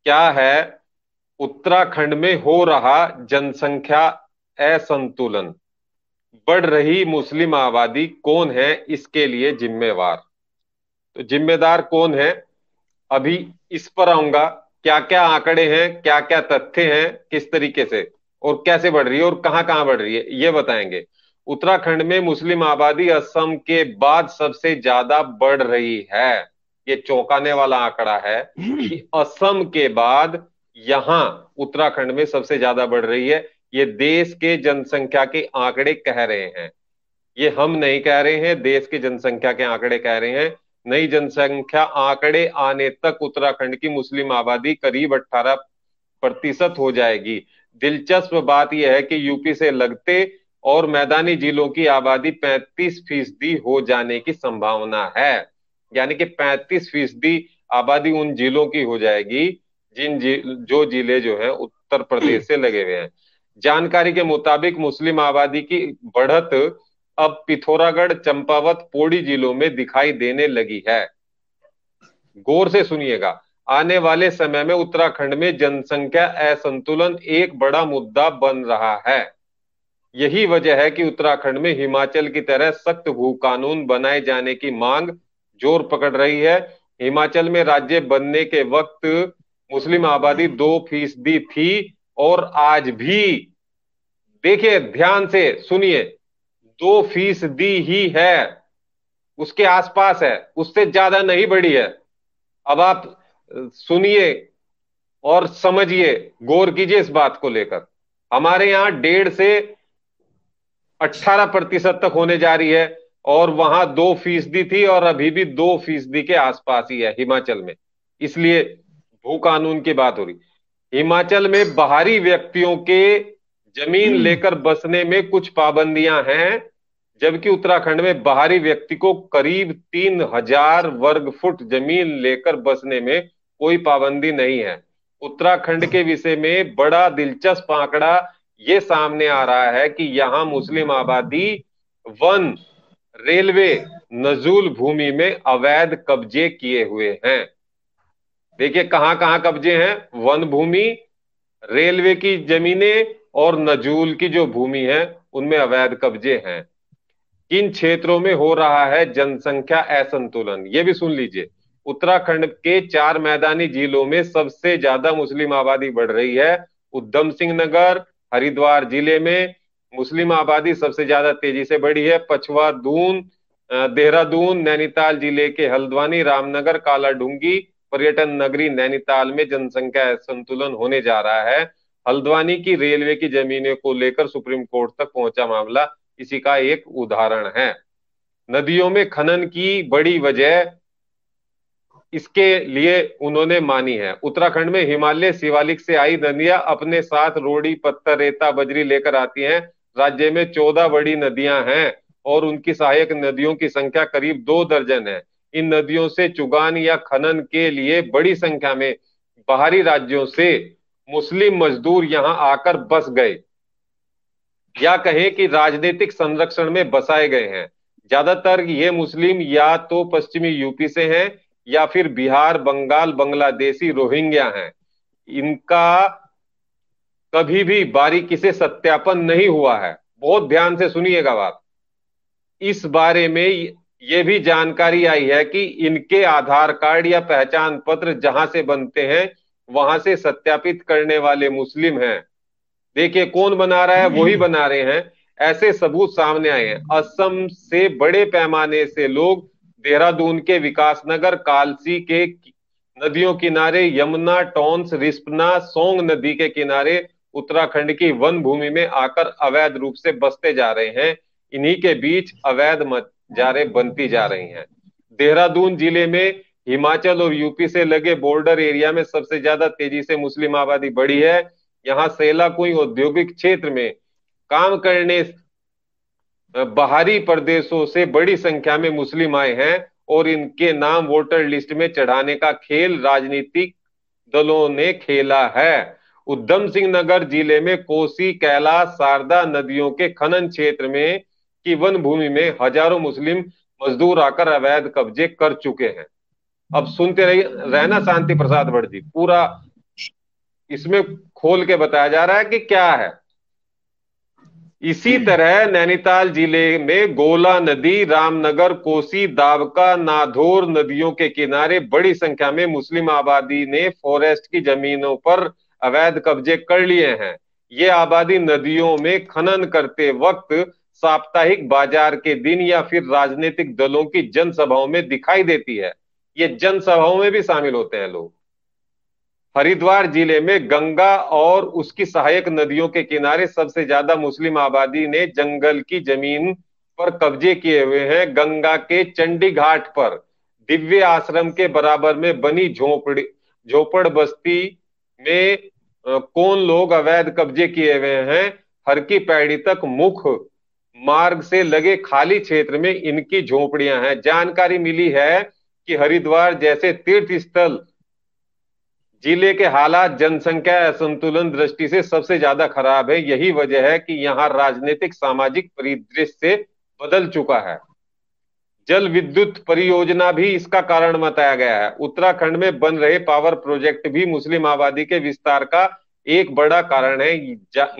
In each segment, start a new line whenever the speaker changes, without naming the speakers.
क्या है? उत्तराखंड में हो रहा जनसंख्या असंतुलन, बढ़ रही मुस्लिम आबादी, कौन है इसके लिए जिम्मेवार? तो जिम्मेदार कौन है, अभी इस पर आऊंगा। क्या क्या आंकड़े हैं, क्या क्या तथ्य हैं, किस तरीके से और कैसे बढ़ रही है और कहां कहां बढ़ रही है, ये बताएंगे। उत्तराखंड में मुस्लिम आबादी असम के बाद सबसे ज्यादा बढ़ रही है। ये चौंकाने वाला आंकड़ा है कि असम के बाद यहां उत्तराखंड में सबसे ज्यादा बढ़ रही है। ये देश के जनसंख्या के आंकड़े कह रहे हैं, ये हम नहीं कह रहे हैं, देश की जनसंख्या के आंकड़े कह रहे हैं। नई जनसंख्या आंकड़े आने तक उत्तराखंड की मुस्लिम आबादी करीब 18% हो जाएगी। दिलचस्प बात यह है कि यूपी से लगते और मैदानी जिलों की आबादी 35% हो जाने की संभावना है। यानी कि 35% आबादी उन जिलों की हो जाएगी जो जिले जो है उत्तर प्रदेश से लगे हुए हैं। जानकारी के मुताबिक मुस्लिम आबादी की बढ़त अब पिथौरागढ़, चंपावत, पौड़ी जिलों में दिखाई देने लगी है। गौर से सुनिएगा, आने वाले समय में उत्तराखंड में जनसंख्या असंतुलन एक बड़ा मुद्दा बन रहा है। यही वजह है कि उत्तराखंड में हिमाचल की तरह सख्त भू कानून बनाए जाने की मांग जोर पकड़ रही है। हिमाचल में राज्य बनने के वक्त मुस्लिम आबादी 2% थी और आज भी, देखिए ध्यान से सुनिए, 2% ही है, उसके आसपास है, उससे ज्यादा नहीं बढ़ी है। अब आप सुनिए और समझिए, गौर कीजिए इस बात को लेकर। हमारे यहां 1.5 से 18% तक होने जा रही है और वहां 2% थी और अभी भी 2% के आसपास ही है हिमाचल में। इसलिए भू कानून की बात हो रही। हिमाचल में बाहरी व्यक्तियों के जमीन लेकर बसने में कुछ पाबंदियां हैं, जबकि उत्तराखंड में बाहरी व्यक्ति को करीब 3,000 वर्ग फुट जमीन लेकर बसने में कोई पाबंदी नहीं है। उत्तराखंड के विषय में बड़ा दिलचस्प आंकड़ा ये सामने आ रहा है कि यहां मुस्लिम आबादी वन, रेलवे, नजूल भूमि में अवैध कब्जे किए हुए हैं। देखिए कहां कहां कब्जे हैं, वन भूमि, रेलवे की जमीनें और नजूल की जो भूमि है उनमें अवैध कब्जे हैं। किन क्षेत्रों में हो रहा है जनसंख्या असंतुलन, ये भी सुन लीजिए। उत्तराखंड के 4 मैदानी जिलों में सबसे ज्यादा मुस्लिम आबादी बढ़ रही है। उधम सिंह नगर, हरिद्वार जिले में मुस्लिम आबादी सबसे ज्यादा तेजी से बढ़ी है। पछवा दून, देहरादून, नैनीताल जिले के हल्द्वानी, रामनगर, कालाडूंगी पर्यटन नगरी नैनीताल में जनसंख्या असंतुलन होने जा रहा है। हल्द्वानी की रेलवे की जमीनों को लेकर सुप्रीम कोर्ट तक पहुंचा मामला इसी का एक उदाहरण है। नदियों में खनन की बड़ी वजह इसके लिए उन्होंने मानी है। उत्तराखंड में हिमालय शिवालिक से आई नदियां अपने साथ रोड़ी, पत्थर, रेता, बजरी लेकर आती हैं। राज्य में 14 बड़ी नदियां हैं और उनकी सहायक नदियों की संख्या करीब 2 दर्जन है। इन नदियों से चुगान या खनन के लिए बड़ी संख्या में बाहरी राज्यों से मुस्लिम मजदूर यहां आकर बस गए, या कहें कि राजनीतिक संरक्षण में बसाए गए हैं। ज्यादातर ये मुस्लिम या तो पश्चिमी यूपी से हैं या फिर बिहार, बंगाल, बांग्लादेशी रोहिंग्या हैं। इनका कभी भी बारीकी से सत्यापन नहीं हुआ है। बहुत ध्यान से सुनिएगा बात। इस बारे में ये भी जानकारी आई है कि इनके आधार कार्ड या पहचान पत्र जहां से बनते हैं वहां से सत्यापित करने वाले मुस्लिम हैं। देखिए कौन बना रहा है, वही बना रहे हैं। ऐसे सबूत सामने आए हैं। असम से बड़े पैमाने से लोग देहरादून के विकासनगर, कालसी के नदियों किनारे, यमुना, टोंस, रिस्पना, सोंग नदी के किनारे उत्तराखंड की वन भूमि में आकर अवैध रूप से बसते जा रहे हैं। इन्हीं के बीच अवैध मजारें बनती जा रही हैं। देहरादून जिले में हिमाचल और यूपी से लगे बॉर्डर एरिया में सबसे ज्यादा तेजी से मुस्लिम आबादी बढ़ी है। यहाँ सेलाकुई औद्योगिक क्षेत्र में काम करने बाहरी प्रदेशों से बड़ी संख्या में मुस्लिम आए हैं और इनके नाम वोटर लिस्ट में चढ़ाने का खेल राजनीतिक दलों ने खेला है। उधम सिंह नगर जिले में कोसी, कैलाश, शारदा नदियों के खनन क्षेत्र में की वन भूमि में हजारों मुस्लिम मजदूर आकर अवैध कब्जे कर चुके हैं। अब सुनते रहिए, रहना शांति प्रसाद वर्मा जी, पूरा इसमें खोल के बताया जा रहा है कि क्या है। इसी तरह नैनीताल जिले में गोला नदी, रामनगर, कोसी, दाबका, नाधौर नदियों के किनारे बड़ी संख्या में मुस्लिम आबादी ने फॉरेस्ट की जमीनों पर अवैध कब्जे कर लिए हैं। ये आबादी नदियों में खनन करते वक्त, साप्ताहिक बाजार के दिन या फिर राजनीतिक दलों की जनसभाओं में दिखाई देती है। ये जनसभाओं में भी शामिल होते हैं लोग। हरिद्वार जिले में गंगा और उसकी सहायक नदियों के किनारे सबसे ज्यादा मुस्लिम आबादी ने जंगल की जमीन पर कब्जे किए हुए हैं। गंगा के चंडी घाट पर दिव्य आश्रम के बराबर में बनी झोपड़ बस्ती में कौन लोग अवैध कब्जे किए हुए हैं। हर की पैड़ी तक मुख मार्ग से लगे खाली क्षेत्र में इनकी झोपड़ियां हैं। जानकारी मिली है कि हरिद्वार जैसे तीर्थ स्थल जिले के हालात जनसंख्या असंतुलन दृष्टि से सबसे ज्यादा खराब है। यही वजह है कि यहाँ राजनीतिक सामाजिक परिदृश्य से बदल चुका है। जल विद्युत परियोजना भी इसका कारण बताया गया है। उत्तराखंड में बन रहे पावर प्रोजेक्ट भी मुस्लिम आबादी के विस्तार का एक बड़ा कारण है।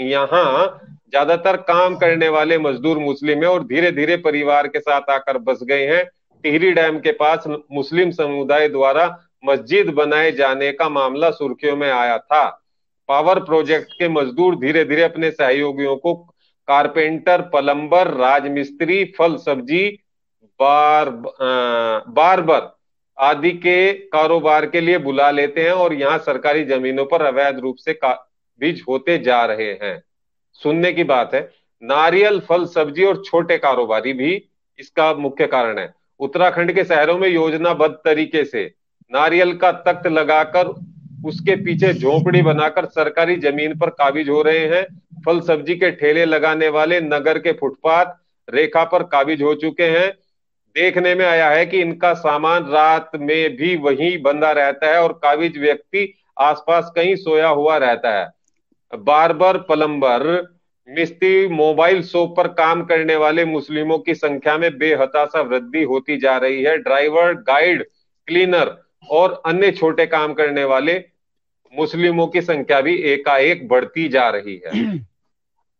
यहाँ ज्यादातर काम करने वाले मजदूर मुस्लिम है और धीरे धीरे परिवार के साथ आकर बस गए हैं। टिहरी डैम के पास मुस्लिम समुदाय द्वारा मस्जिद बनाए जाने का मामला सुर्खियों में आया था। पावर प्रोजेक्ट के मजदूर धीरे धीरे अपने सहयोगियों को कारपेंटर, प्लम्बर, राजमिस्त्री, फल सब्जी, बार्बर आदि के कारोबार के लिए बुला लेते हैं और यहाँ सरकारी जमीनों पर अवैध रूप से काबिज होते जा रहे हैं। सुनने की बात है। नारियल, फल सब्जी और छोटे कारोबारी भी इसका मुख्य कारण है। उत्तराखंड के शहरों में योजनाबद्ध तरीके से नारियल का तख्त लगाकर उसके पीछे झोपड़ी बनाकर सरकारी जमीन पर काबिज हो रहे हैं। फल सब्जी के ठेले लगाने वाले नगर के फुटपाथ रेखा पर काबिज हो चुके हैं। देखने में आया है कि इनका सामान रात में भी वहीं बंधा रहता है और काबिज व्यक्ति आसपास कहीं सोया हुआ रहता है। बार्बर, प्लम्बर, मिस्त्री, मोबाइल शॉप पर काम करने वाले मुस्लिमों की संख्या में बेहताशा वृद्धि होती जा रही है। ड्राइवर, गाइड, क्लीनर और अन्य छोटे काम करने वाले मुस्लिमों की संख्या भी एकाएक बढ़ती जा रही है।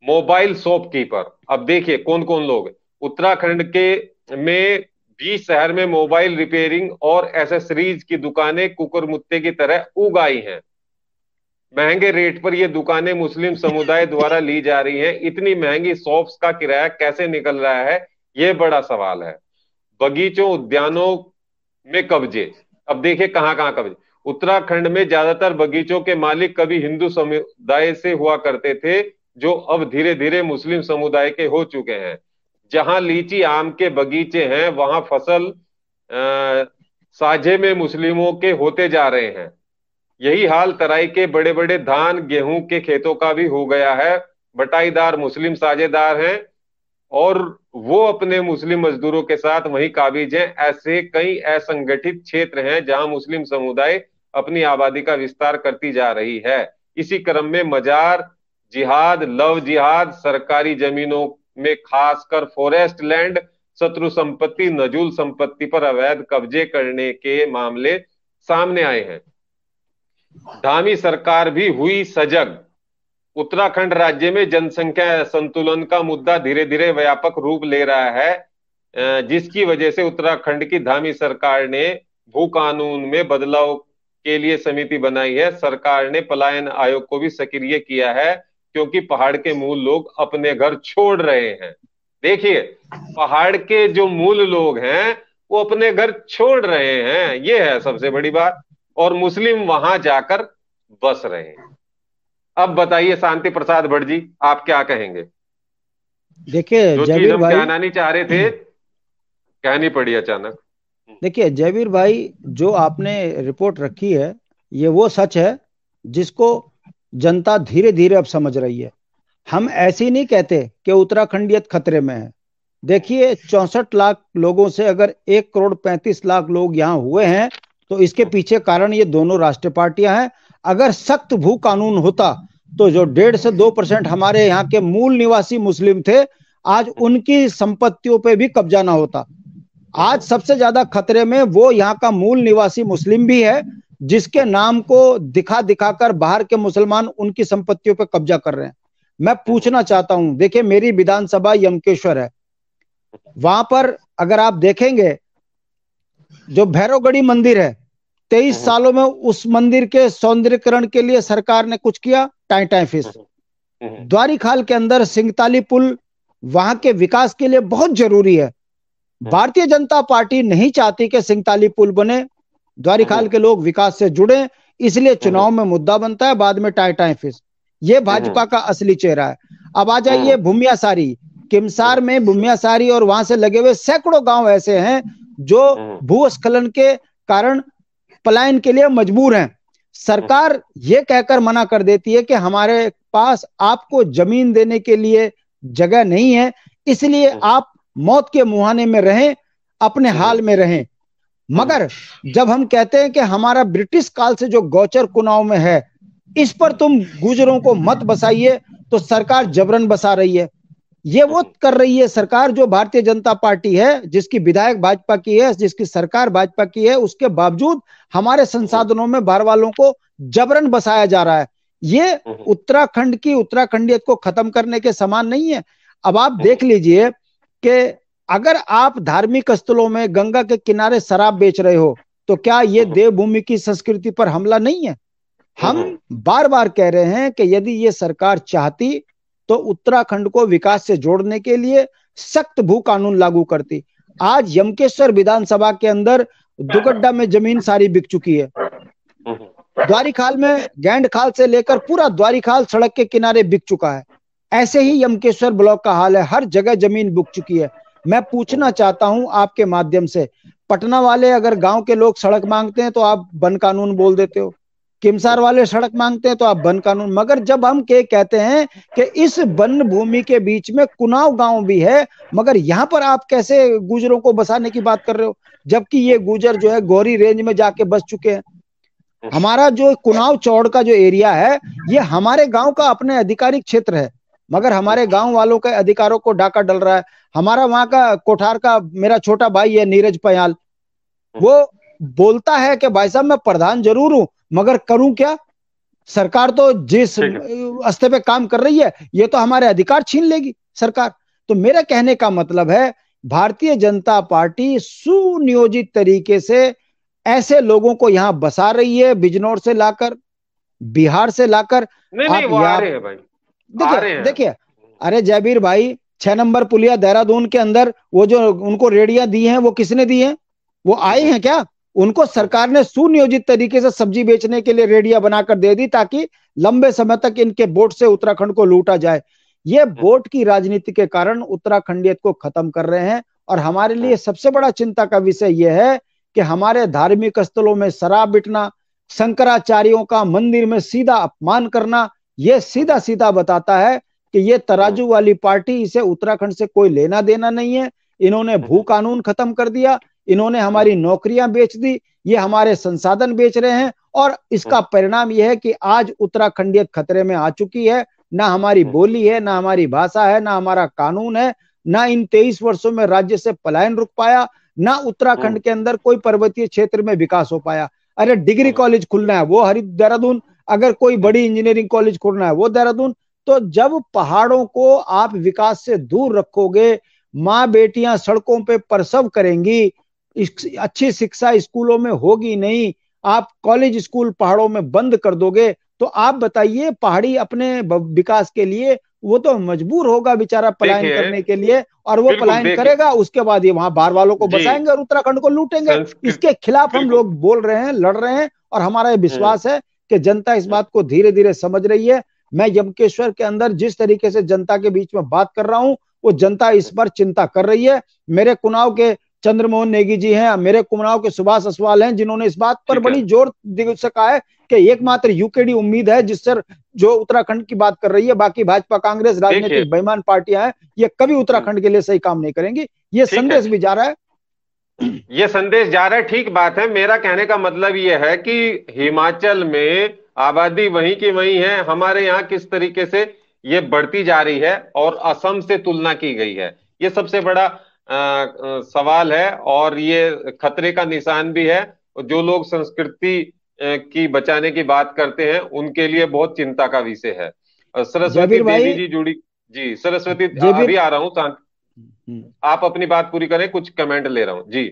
मोबाइल शॉपकीपर, अब देखिए कौन कौन लोग। उत्तराखंड के में 20 शहर में मोबाइल रिपेयरिंग और एसेसरीज की दुकानें कुकुरमुत्ते की तरह उग आई हैं। महंगे रेट पर ये दुकानें मुस्लिम समुदाय द्वारा ली जा रही हैं। इतनी महंगी शॉप्स का किराया कैसे निकल रहा है, ये बड़ा सवाल है। बगीचों, उद्यानों में कब्जे, अब देखिए कहां कहां कब्जे। उत्तराखंड में ज्यादातर बगीचों के मालिक कभी हिंदू समुदाय से हुआ करते थे, जो अब धीरे धीरे मुस्लिम समुदाय के हो चुके हैं। जहां लीची, आम के बगीचे हैं, वहां फसल साझे में मुस्लिमों के होते जा रहे हैं। यही हाल तराई के बड़े बड़े धान, गेहूं के खेतों का भी हो गया है। बटाईदार मुस्लिम साझेदार हैं और वो अपने मुस्लिम मजदूरों के साथ वहीं काबिज हैं। ऐसे कई असंगठित क्षेत्र हैं जहां मुस्लिम समुदाय अपनी आबादी का विस्तार करती जा रही है। इसी क्रम में मजार जिहाद, लव जिहाद, सरकारी जमीनों में खासकर फॉरेस्ट लैंड, शत्रु संपत्ति, नजूल संपत्ति पर अवैध कब्जे करने के मामले सामने आए हैं। धामी सरकार भी हुई सजग। उत्तराखंड राज्य में जनसंख्या संतुलन का मुद्दा धीरे धीरे व्यापक रूप ले रहा है, जिसकी वजह से उत्तराखंड की धामी सरकार ने भू कानून में बदलाव के लिए समिति बनाई है। सरकार ने पलायन आयोग को भी सक्रिय किया है, क्योंकि पहाड़ के मूल लोग अपने घर छोड़ रहे हैं। देखिए, पहाड़ के जो मूल लोग हैं वो अपने घर छोड़ रहे हैं, ये है सबसे बड़ी बात, और मुस्लिम वहां जाकर बस रहे हैं। अब बताइए शांति प्रसाद भट्ट जी, आप क्या कहेंगे?
देखिए
जो चीज हम कहना नहीं चाह रहे थे कहनी पड़ी अचानक।
देखिए जयवीर भाई, जो आपने रिपोर्ट रखी है ये वो सच है जिसको जनता धीरे धीरे अब समझ रही है। हम ऐसे ही नहीं कहते कि उत्तराखंडियत खतरे में है। देखिए 64 लाख लोगों से अगर 1,35,00,000 लोग यहाँ हुए हैं तो इसके पीछे कारण ये दोनों राष्ट्रीय पार्टियां हैं। अगर सख्त भू कानून होता तो जो 1.5 से 2% हमारे यहाँ के मूल निवासी मुस्लिम थे, आज उनकी संपत्तियों पे भी कब्जा ना होता। आज सबसे ज्यादा खतरे में वो यहाँ का मूल निवासी मुस्लिम भी है जिसके नाम को दिखा दिखाकर बाहर के मुसलमान उनकी संपत्तियों पर कब्जा कर रहे हैं। मैं पूछना चाहता हूं, देखिए मेरी विधानसभा यमकेश्वर है, वहां पर अगर आप देखेंगे जो भैरवगढ़ी मंदिर है, 23 सालों में उस मंदिर के सौंदर्यीकरण के लिए सरकार ने कुछ किया? Tie tie fees. द्वारीखाल के अंदर सिंगताली पुल वहां के विकास के लिए बहुत जरूरी है। भारतीय जनता पार्टी नहीं चाहती कि सिंगताली पुल बने, द्वारीखाल के लोग विकास से जुड़े, इसलिए चुनाव में मुद्दा बनता है, बाद में टाई टाई फीस। ये भाजपा का असली चेहरा है। अब आ जाइए भूमियासारी, किमसार में भूमियासारी और वहां से लगे हुए सैकड़ों गांव ऐसे हैं जो भूस्खलन के कारण पलायन के लिए मजबूर हैं। सरकार ये कहकर मना कर देती है कि हमारे पास आपको जमीन देने के लिए जगह नहीं है, इसलिए आप मौत के मुहाने में रहें, अपने हाल में रहें। मगर जब हम कहते हैं कि हमारा ब्रिटिश काल से जो गौचर कुनाव में है, इस पर तुम गुजरों को मत बसाइए, तो सरकार जबरन बसा रही है। ये वो कर रही है सरकार जो भारतीय जनता पार्टी है, जिसकी विधायक भाजपा की है, जिसकी सरकार भाजपा की है, उसके बावजूद हमारे संसाधनों में बाहर वालों को जबरन बसाया जा रहा है। ये उत्तराखंड की उत्तराखंडियत को खत्म करने के समान नहीं है। अब आप देख लीजिए कि अगर आप धार्मिक स्थलों में गंगा के किनारे शराब बेच रहे हो, तो क्या ये देवभूमि की संस्कृति पर हमला नहीं है? हम बार बार कह रहे हैं कि यदि ये सरकार चाहती तो उत्तराखंड को विकास से जोड़ने के लिए सख्त भू कानून लागू करती। आज यमकेश्वर विधानसभा के अंदर दुगड्डा में जमीन सारी बिक चुकी है। द्वारीखाल में गैंडखाल से लेकर पूरा द्वारीखाल सड़क के किनारे बिक चुका है। ऐसे ही यमकेश्वर ब्लॉक का हाल है, हर जगह जमीन बिक चुकी है। मैं पूछना चाहता हूं आपके माध्यम से, पटना वाले अगर गांव के लोग सड़क मांगते हैं तो आप वन कानून बोल देते हो, किमसार वाले सड़क मांगते हैं तो आप वन कानून। मगर जब हम कहते हैं कि इस वन भूमि के बीच में कुनाव गांव भी है, मगर यहां पर आप कैसे गुजरों को बसाने की बात कर रहे हो, जबकि ये गुजर जो है गौरी रेंज में जाके बस चुके हैं। हमारा जो कुनाव चौड़ का जो एरिया है, ये हमारे गांव का अपने आधिकारिक क्षेत्र है, मगर हमारे गांव वालों के अधिकारों को डाका डल रहा है। हमारा वहां का कोठार का मेरा छोटा भाई है नीरज पयाल, वो बोलता है कि भाई साहब मैं प्रधान जरूर हूं, मगर करूं क्या? सरकार तो जिस अस्ते पे काम कर रही है, ये तो हमारे अधिकार छीन लेगी सरकार। तो मेरा कहने का मतलब है, भारतीय जनता पार्टी सुनियोजित तरीके से ऐसे लोगों को यहां बसा रही है, बिजनौर से लाकर, बिहार से लाकर।
नहीं, वो आ रहे हैं भाई,
देखिए अरे जयवीर भाई, 6 नंबर पुलिया देहरादून के अंदर वो जो उनको रेडियां दी हैं, वो किसने दी हैं? वो आए हैं क्या? उनको सरकार ने सुनियोजित तरीके से सब्जी बेचने के लिए रेडिया बनाकर दे दी, ताकि लंबे समय तक इनके वोट से उत्तराखंड को लूटा जाए। ये वोट की राजनीति के कारण उत्तराखंडियत को खत्म कर रहे हैं। और हमारे लिए सबसे बड़ा चिंता का विषय यह है कि हमारे धार्मिक स्थलों में शराब बिटना, शंकराचार्यों का मंदिर में सीधा अपमान करना, यह सीधा सीधा बताता है कि ये तराजू वाली पार्टी, इसे उत्तराखंड से कोई लेना देना नहीं है। इन्होंने भू कानून खत्म कर दिया, इन्होंने हमारी नौकरियां बेच दी, ये हमारे संसाधन बेच रहे हैं। और इसका परिणाम यह है कि आज उत्तराखंडियत खतरे में आ चुकी है। ना हमारी बोली है, ना हमारी भाषा है, ना हमारा कानून है, ना इन 23 वर्षों में राज्य से पलायन रुक पाया, ना उत्तराखंड के अंदर कोई पर्वतीय क्षेत्र में विकास हो पाया। अरे डिग्री कॉलेज खुलना है वो देहरादून, अगर कोई बड़ी इंजीनियरिंग कॉलेज खोलना है वो देहरादून। तो जब पहाड़ों को आप विकास से दूर रखोगे, माँ बेटियां सड़कों पे प्रसव करेंगी, अच्छी शिक्षा स्कूलों में होगी नहीं, आप कॉलेज स्कूल पहाड़ों में बंद कर दोगे, तो आप बताइए पहाड़ी अपने विकास के लिए वो तो मजबूर होगा बेचारा पलायन करने के लिए। और वो पलायन करेगा, उसके बाद ये वहां बाहर वालों को बसाएंगे और उत्तराखंड को लूटेंगे। इसके खिलाफ हम लोग बोल रहे हैं, लड़ रहे हैं, और हमारा ये विश्वास है कि जनता इस बात को धीरे धीरे समझ रही है। मैं यमकेश्वर के अंदर जिस तरीके से जनता के बीच में बात कर रहा हूं, वो जनता इस पर चिंता कर रही है। मेरे कुनाव के चंद्रमोहन नेगी जी हैं, मेरे कुनाव के सुभाष असवाल हैं, जिन्होंने इस बात पर बड़ी जोर से कहा है कि एकमात्र यूकेडी उम्मीद है जिससे जो उत्तराखंड की बात कर रही है। बाकी भाजपा कांग्रेस राजनीतिक बेईमान पार्टियां हैं, ये कभी उत्तराखंड के लिए सही काम नहीं करेंगी। ये संदेश भी जा रहा है,
ये संदेश जा रहा है, ठीक बात है। मेरा कहने का मतलब ये है कि हिमाचल में आबादी वहीं की वहीं है, हमारे यहाँ किस तरीके से ये बढ़ती जा रही है और असम से तुलना की गई है, ये सबसे बड़ा सवाल है। और ये खतरे का निशान भी है। जो लोग संस्कृति की बचाने की बात करते हैं, उनके लिए बहुत चिंता का विषय है। सरस्वती
जयवीर
देवी
भाई,
जी जुड़ी। जी सरस्वती, अभी
जयवीर,
आ रहा हूँ शांत। आप अपनी बात पूरी करें, कुछ कमेंट ले रहा हूँ जी।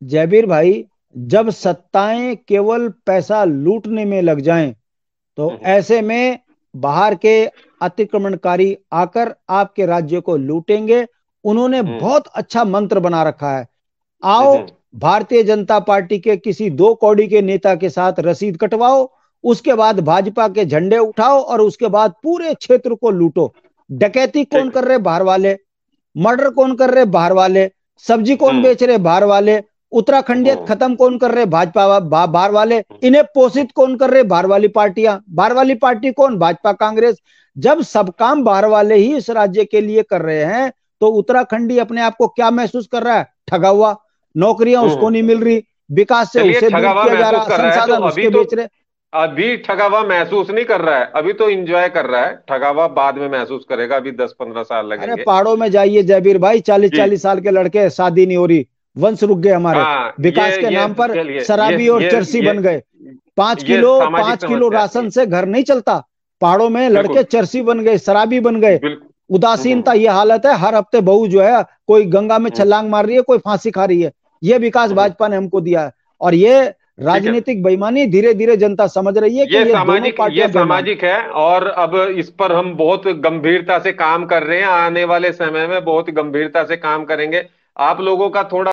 जयवीर भाई, जब सत्ताएं केवल पैसा लूटने में लग जाएं, तो
हम्म
ऐसे में बाहर के अतिक्रमणकारी आकर आपके राज्य को लूटेंगे। उन्होंने
हम्म
बहुत अच्छा मंत्र बना रखा है।
हम्म
आओ,
हम्म,
भारतीय जनता पार्टी के किसी दो कौड़ी के नेता के साथ रसीद कटवाओ, उसके बाद भाजपा के झंडे उठाओ और उसके बाद पूरे क्षेत्र को लूटो। डकैती कौन
ठीक।
कर रहे? बाहर वाले। मर्डर कौन कर रहे? बाहर वाले। सब्जी कौन
हम्म
बेच रहे? बाहर वाले। उत्तराखंडियत
हम्म
खत्म कौन कर रहे? भाजपा बाहर वाले। इन्हें पोषित कौन कर रहे? बाहर वाली पार्टियां। बाहर वाली पार्टी कौन? भाजपा कांग्रेस। जब सब काम बाहर वाले ही इस राज्य के लिए कर रहे हैं, तो उत्तराखंडी अपने आप को क्या महसूस कर रहा है? ठगा हुआ। नौकरियां
हम्म
उसको नहीं मिल रही, विकास से
चलिए,
उसे दूर
ठगावा
किया जा
महसूस
रहा,
कर रहा है तो
संसाधन
अभी
उसके
तो,
बेच रहे।
अभी ठगावा महसूस नहीं कर रहा है, अभी तो एंजॉय कर रहा है। ठगावा बाद में महसूस करेगा, अभी 10-15 साल
अरे
लगेंगे।
पहाड़ों में जाइए जयवीर भाई, 40-40
जी।
साल के लड़के, शादी नहीं हो रही, वंश रुक गए हमारे।
हाँ,
विकास के
ये
नाम पर
चलिए,
शराबी और चरसी
ये
बन गए। पांच
ये
किलो
सामाजिक
5 किलो
समस्या है
राशन से घर नहीं चलता। पहाड़ों में लड़के
बिल्कुल
चरसी बन गए, शराबी बन गए।
बिल्कुल।
उदासीनता ये हालत है, हर हफ्ते बहू जो है कोई गंगा में
हम्म,
छलांग मार रही है, कोई फांसी खा रही है। ये विकास
हम्म,
भाजपा ने हमको दिया है। और ये
ठीक है।
राजनीतिक बेईमानी धीरे धीरे जनता समझ रही है कि
ये
पार्टियां बेईमान।
सामाजिक है, और अब इस पर हम बहुत गंभीरता से काम कर रहे हैं, आने वाले समय में बहुत गंभीरता से काम करेंगे। आप लोगों का थोड़ा